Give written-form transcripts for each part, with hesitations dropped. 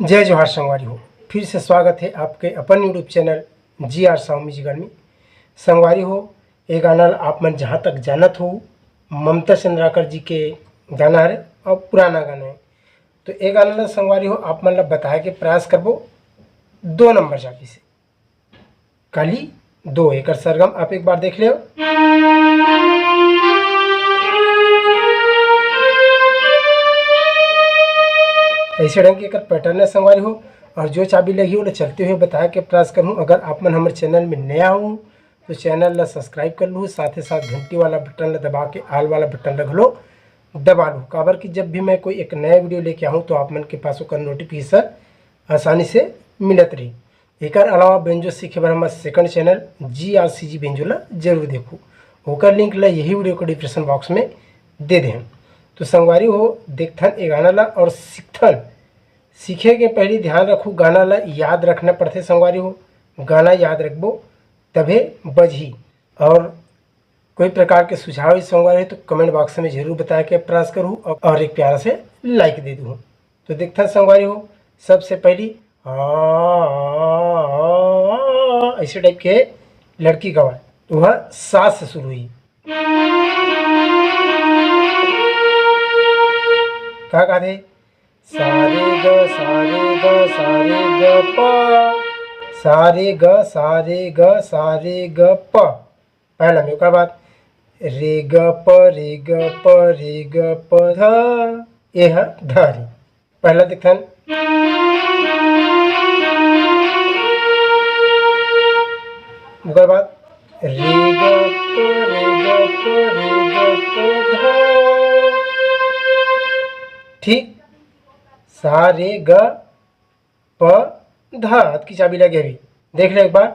जय जोहार संगवारी हो। फिर से स्वागत है आपके अपन YouTube channel GR sound music में। संगवारी हो, ये गाना आप मन जहाँ तक जानत हो ममता चंद्राकर जी के गाना है और पुराना गाना है। तो ये गाना संगवारी हो आप मन बताए के प्रयास करबो 2 नंबर चाबी से काली 2 एकर सरगम आप एक बार देख ले। ऐसे ढंग के एक पैटर्न है संगवारी हो, और जो चाबी लगी हो चलते हुए बताया के प्रयास करूँ। अगर आप मन हमारे चैनल में नया हो तो चैनल ला सब्सक्राइब कर लूँ, साथ ही साथ घंटी वाला बटन ला दबा के आल वाला बटन रख लो दबा लूँ, काबर कि जब भी मैं कोई एक नया वीडियो लेके आऊँ तो आप मन के पास उसका नोटिफिकेशन आसानी से मिलत रही। एक अलावा बेंजो सीखे बार हमारे सेकंड चैनल GRCG बेंजो ला जरूर देखो, ओकर लिंक ला यही वीडियो को डिस्क्रिप्शन बॉक्स में दे दें। तो संगवारी हो देखथन ए गाना ला और सीखथन। सीखे के पहले ध्यान रखो गाना ला याद रखना पड़ते संगवारी हो, गाना याद रखबो तभे बजही। और कोई प्रकार के सुझाव संगवारी तो कमेंट बॉक्स में जरूर बताया के प्रयास करूँ और एक प्यारा से लाइक दे दूँ। तो देखथन संगवारी हो, सबसे पहली ऐसे टाइप के लड़की गवाए तो वह सास से शुरू हुई। क्या कहते सारे ग सारे ग सारे ग प, सारे ग सारे ग सारे ग प पहला में। ओकर बाद रे ग प रे ग प रे ग प ध, यह धारी पहला दिखन। ओकर बाद रे ग प रे ग प रे ग प ध, ठीक। सा रे ग प ध हाथ की चाबी लगे अभी देख ले एक बार।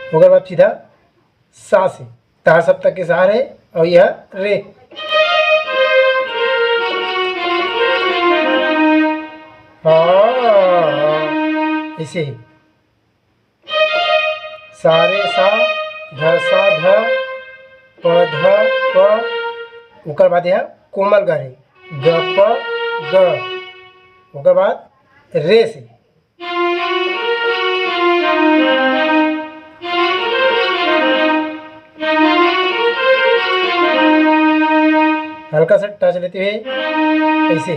ओकर बाद सीधा सा से तार सप्तक के सार है और यह रे। ऐसे ही सारे सा ध सा ध प ध प, ओकर बाद यह कोमल ग है ग प ग, ओकर बाद रे से हल्का सा टच लेते हुए ऐसे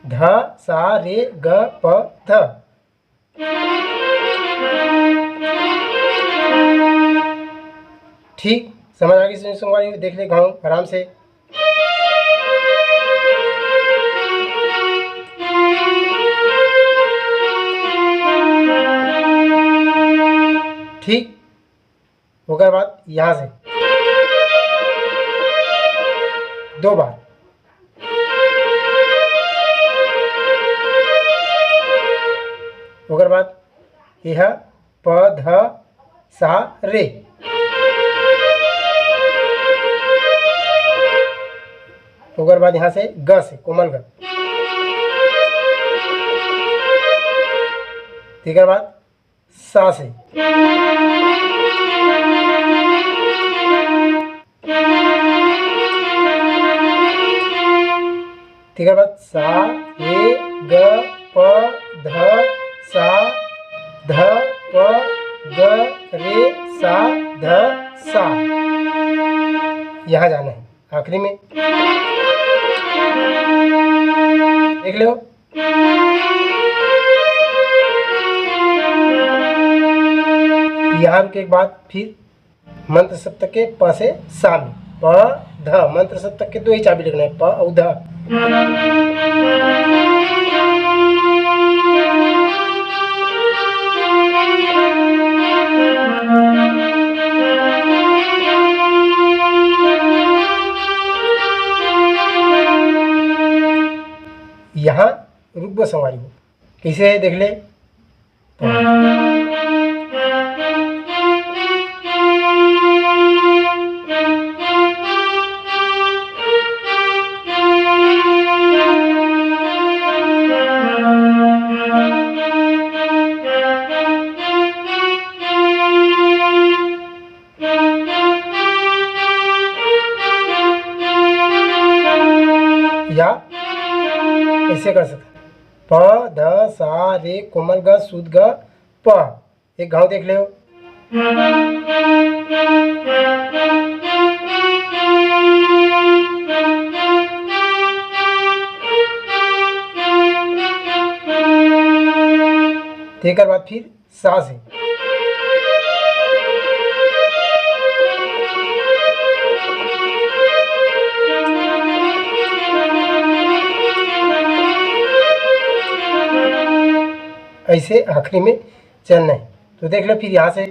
ध सा रे ग प ध। ठीक, समझ आ गई संगवारी हो, देख ले गाँव आराम से। ठीक, ओकर बाद यहाँ से 2 बार। ओकर बाद यह प ध सा रे, ओकर बाद यहाँ से ग से कोमल ग, ठीक है बाद सा से ठीक है बात, सा रे ग प ध सा ध प ग रे सा ध सा। यहाँ जाना है आखिरी में, देख लो। यहाँ रुके के बाद फिर मंत्र सप्तक के प से सा में, प ध मंत्र सप्तक के 2 ही चाबी लिखना है, प और ध। यहाँ रुक संवारी हो, कैसे है देख ले। या ऐसे कर सकते, प ध सा रे कोमल ग शुद्ध ग प। एक घाव देख ले। देकर बाद फिर सा से, ऐसे आखिरी में चलना है। तो देख लो फिर यहाँ से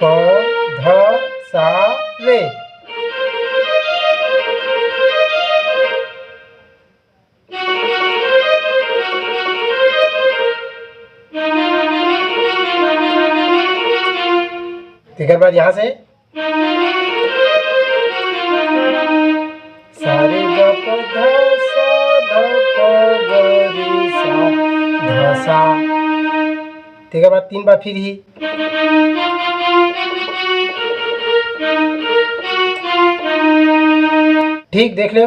प ध सा रे। देखने बाद यहाँ से सारे ग प ध सा ध प ग रे सा ध सा। देखने बाद 3 बार फिर ही ठीक देख लो।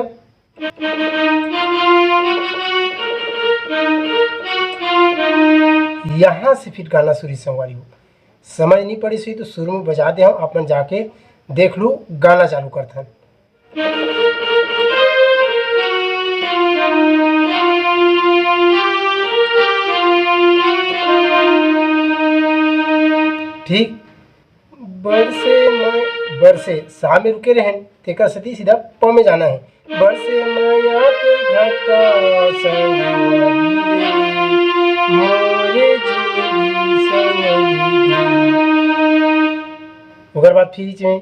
यहाँ से फिर गाना सुरी संवारी हो, समझ नहीं पड़ी सही तो शुरू में बजा दे, हम अपन जाके देख लू, गाना चालू करते हैं। ठीक, बरसे सा में रुके रहे, तेकर सती सीधा प में जाना है। बरसे माया के घटा ओकर बाद फिर में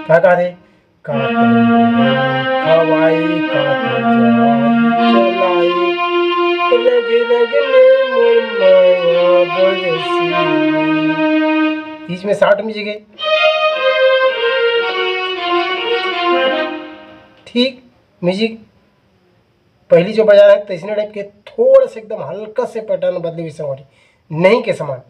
क्या कहा थे, बीच में 60 में जगह। ठीक, म्यूजिक पहली जो बजा रहा है तैसने टाइप के, थोड़ा से एकदम हल्का से पैटर्न बदले हुए संवारी, नहीं के समान।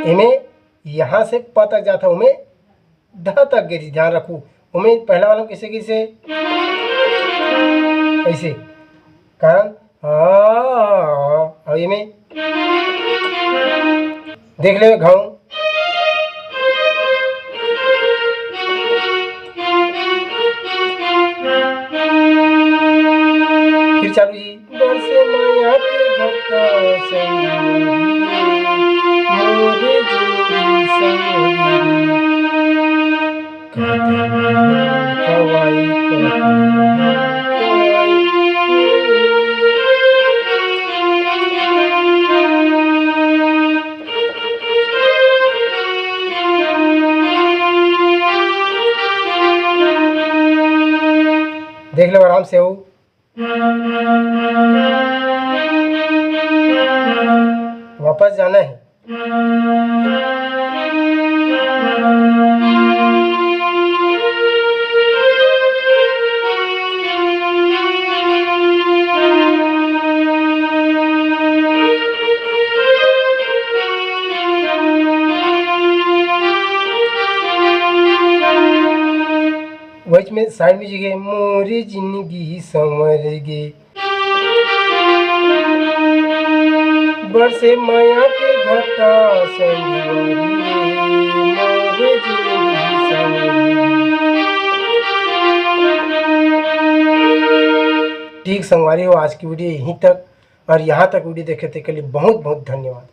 इमें यहाँ से प तक जाता हूँ, मैं ध तक गिरी, ध्यान रखू। उमें पहला वाला कैसे कैसे ऐसे, कारण और इमें देख ले घाव। फिर चालू जी, बरसे माया के घटा मोरे जोड़ी आराम से हो। वापस जाना है। वही में साइड म्यूजिक है, मोरी जिंदगी संवर गे बरसे माया के घटा संगवारी रे, मोरे जिंदगी संवर गे। ठीक संगवारी हो, आज की वीडियो यहीं तक, और यहाँ तक वीडियो देखे थे के लिए बहुत बहुत धन्यवाद।